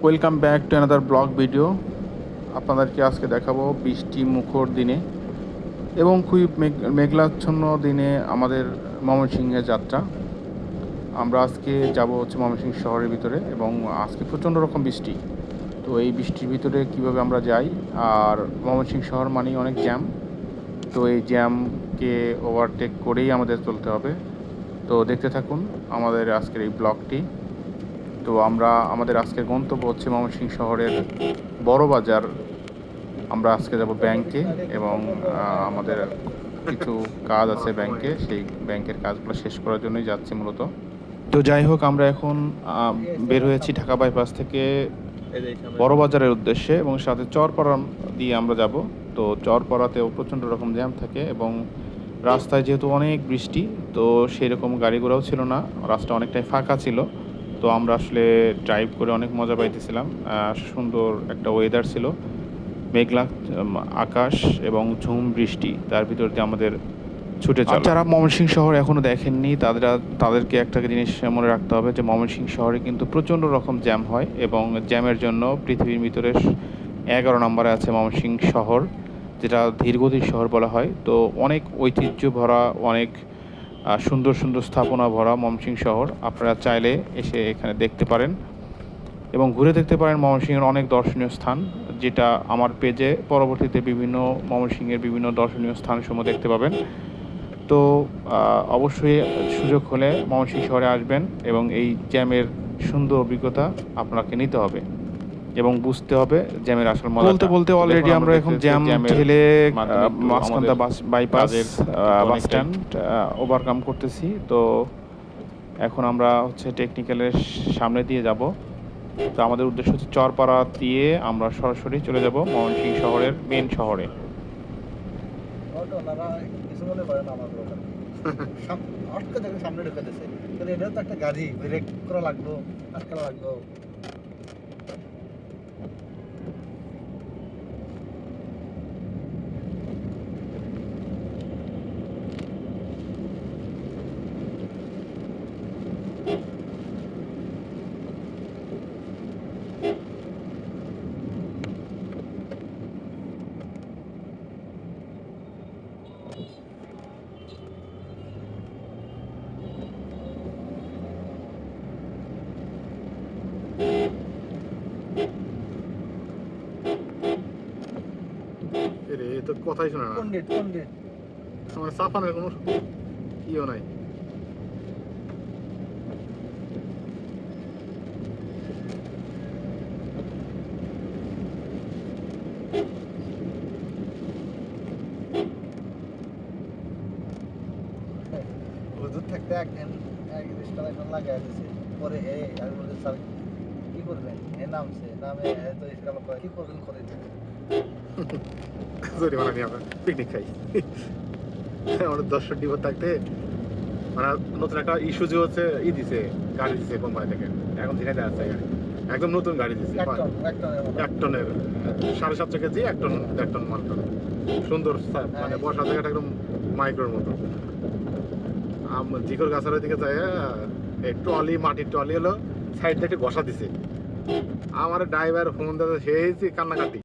Welcome back to another blog video. আপনাদেরকে আজকে দেখাবো বৃষ্টি মুখর দিনে এবং খুবই মেঘলাচ্ছন্ন দিনে আমাদের ময়মনসিংহের যাত্রা। আমরা আজকে যাব হচ্ছে ময়মনসিংহ শহরের ভিতরে এবং আজকে প্রচণ্ড রকম বৃষ্টি। তো এই বৃষ্টির ভিতরে কিভাবে আমরা যাই, আর ময়মনসিংহ শহর মানেই অনেক জ্যাম। তো এই জ্যামকে ওভারটেক করেই আমাদের চলতে হবে। তো দেখতে থাকুন আমাদের আজকের এই ব্লগটি। তো আমরা আমাদের আজকের গন্তব্য হচ্ছে ময়মনসিংহ শহরের বড় বাজার। আমরা আজকে যাব ব্যাংকে এবং আমাদের কিছু কাজ আছে ব্যাংকে, সেই ব্যাংকের কাজগুলো শেষ করার জন্যই যাচ্ছি মূলত। তো যাই হোক, আমরা এখন বের হয়েছি ঢাকা বাইপাস থেকে বড় বাজারের উদ্দেশ্যে এবং সাথে চরপাড়া দিয়ে আমরা যাব। তো চরপাড়াতেও প্রচণ্ড রকম জ্যাম থাকে এবং রাস্তায় যেহেতু অনেক বৃষ্টি, তো সেই রকম গাড়ি ঘোড়াও ছিল না, রাস্তা অনেকটাই ফাঁকা ছিল। তো আমরা আসলে ড্রাইভ করে অনেক মজা পাইতেছিলাম। সুন্দর একটা ওয়েদার ছিল, মেঘলা আকাশ এবং ঝুম বৃষ্টি, তার ভিতর দিয়ে আমাদের ছুটে চলা। যারা ময়মনসিংহ শহর এখনও দেখেননি তাদেরকে একটা জিনিস মনে রাখতে হবে যে ময়মনসিংহ শহরে কিন্তু প্রচণ্ড রকম জ্যাম হয় এবং জ্যামের জন্য পৃথিবীর ভিতরে 11 নম্বরে আছে ময়মনসিংহ শহর, যেটা ধীরগতির শহর বলা হয়। তো অনেক ঐতিহ্য ভরা, অনেক সুন্দর সুন্দর স্থাপনা ভরা ময়মনসিংহ শহর। আপনারা চাইলে এসে এখানে দেখতে পারেন এবং ঘুরে দেখতে পারেন ময়মনসিংহের অনেক দর্শনীয় স্থান, যেটা আমার পেজে পরবর্তীতে বিভিন্ন ময়মনসিংহের বিভিন্ন দর্শনীয় স্থানসমূহ দেখতে পাবেন। তো অবশ্যই সুযোগ হলে ময়মনসিংহ শহরে আসবেন এবং এই জ্যামের সুন্দর অভিজ্ঞতা আপনাকে নিতে হবে এবং বুঝতে হবে জ্যামের আসল মজা। বলতে বলতে অলরেডি আমরা এখন জ্যাম ঠেলে মাঝখানটা বাইপাস বাস স্ট্যান্ড ওভারকাম করতেছি। তো এখন আমরা হচ্ছে টেকনিক্যালের সামনে দিয়ে যাব। তো আমাদের উদ্দেশ্য হচ্ছে চরপাড়া দিয়ে আমরা সরাসরি চলে যাব ময়মনসিংহ শহরের মেন শহরে। সামনে ঢুকে দিয়েছে, এটাও তো একটা গাড়ি, ব্রেক করা লাগলো, আটকা লাগলো। তো কথাই শোনা না, আমার সাফানের কোনো ইও নাই। হুজুর থাকতে এক রেস্টুরেন্ট এখন লাগাই দিয়েছে। পরে আমি বলছি স্যার কি করবেন, নামছে নামে তো ইসলাম করে কি করবেন করে জরিমানা নিয়ে আমরা পিকনিক খাই। আমাদের 10 ডিবো থাকতে মানে নতুন একটা ইস্যু যে হচ্ছে দিছে, গাড়ি দিছে কোম্পানি থেকে, এখন দিনে দেওয়া যায় গাড়ি, একদম নতুন গাড়ি দিছে 1 টনের 7.5 কেজি 1 টন 1 টন মাল টন সুন্দর মানে বসার জায়গাটা একদম মাইক্রোর মতো। জিকর গাছার দিকে যায় একটু ট্রলি, মাটির ট্রলি হলো সাইড থেকে ঘষা দিছে। আমার ড্রাইভার ফোন দিতে সেই কান্নাকাটি।